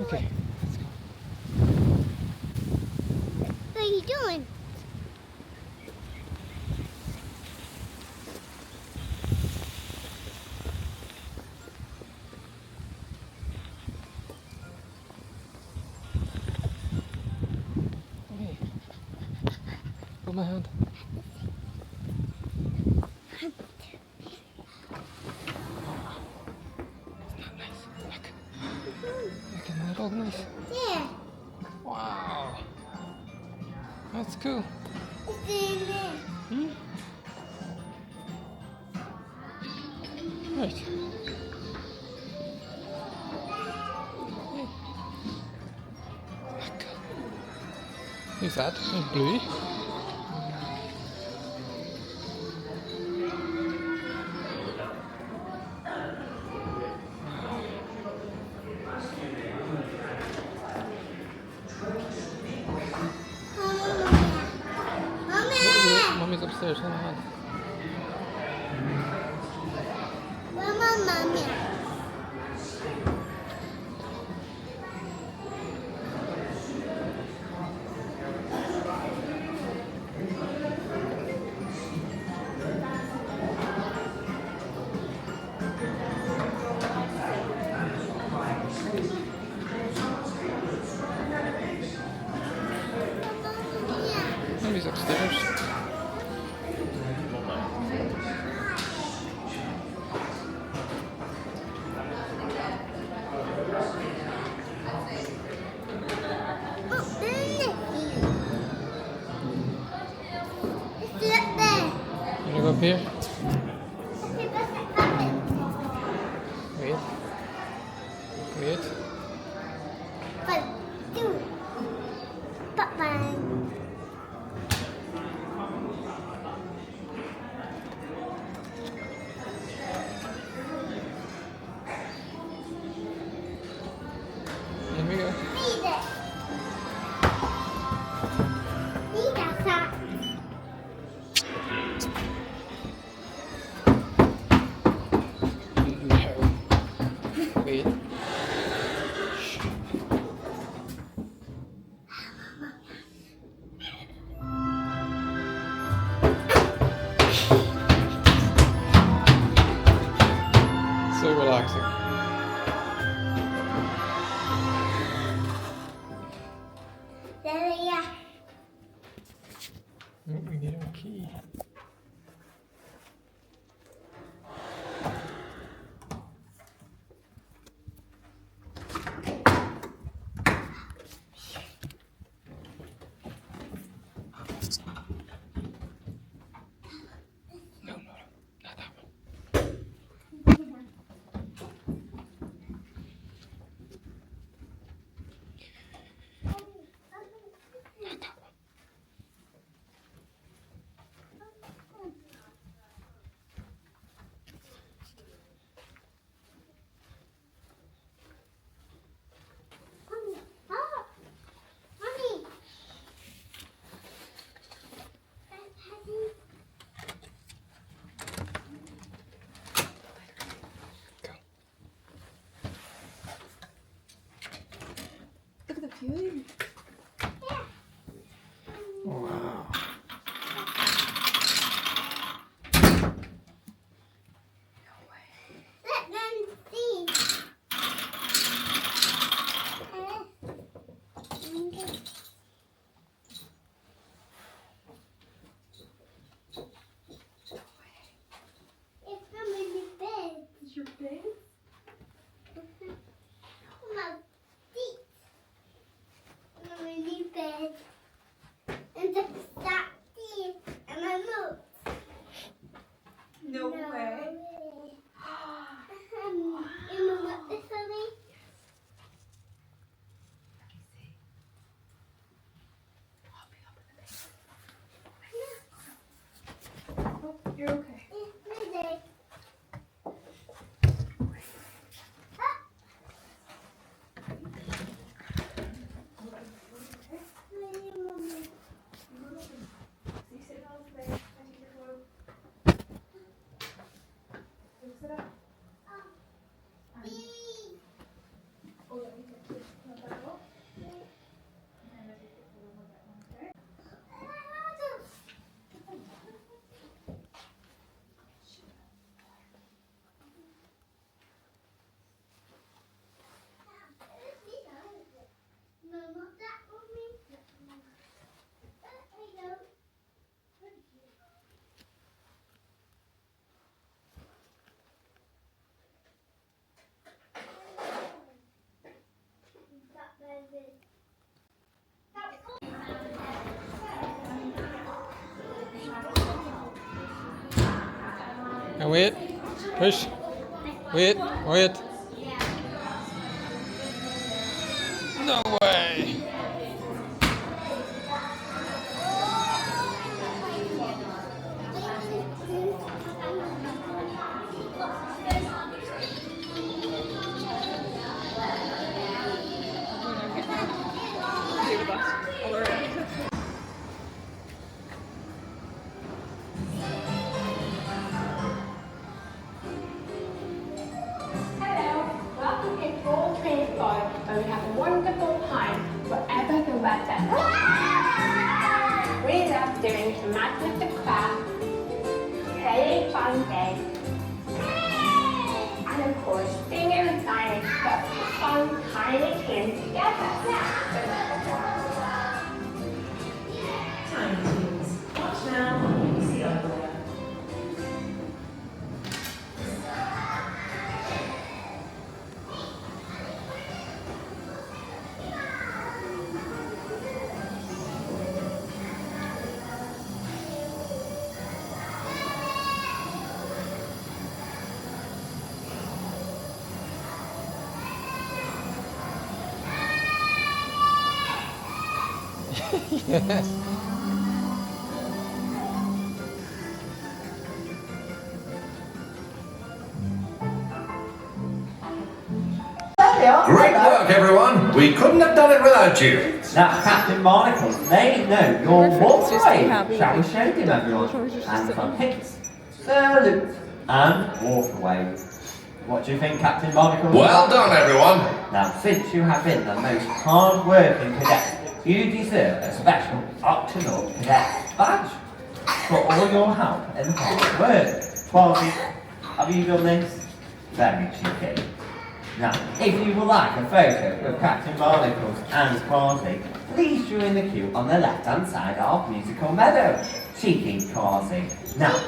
Okay. What are you doing? Okay. Hold my hand. Isn't that nice? Look. Isn't that all nice? Yeah. Wow. That's cool. It's in there. Hmm? Right. Hey. Look. Who's that? There's Bluey. Mommy! Mommy's upstairs. Hold my hand. Mommy! Mommy's upstairs. You wanna go up here? Wait. Wait. Here we go. No. Wait. So relaxing. We need our key. No, not that one. Not that one. Go. Look at the view. Wow. Is your bed? wait. Push. Wait. No way. Hello, welcome to Full Transport, where we have a wonderful time wherever the weather. We love doing some magnetic crafts, playing fun games, and of course, singing and signing such fun tiny tunes together. Tiny tunes. Watch now, you see over there. Yes. Great work, everyone. We couldn't have done it without you. Now, Captain Barnacles, they know your waterway. Shall we show them, everyone? And some hints, salute, and waterway. What do you think, Captain Barnacles? Well done, everyone. Now, since you have been the most hard-working cadet, you deserve a special Octonaut Cadet badge for all your help and hard work. Quality, have you done this? Very cheeky. Now, if you would like a photo of Captain Barnacles and Quasi, please join the queue on the left-hand side of Musical Meadow. Cheeky Quasi. Now,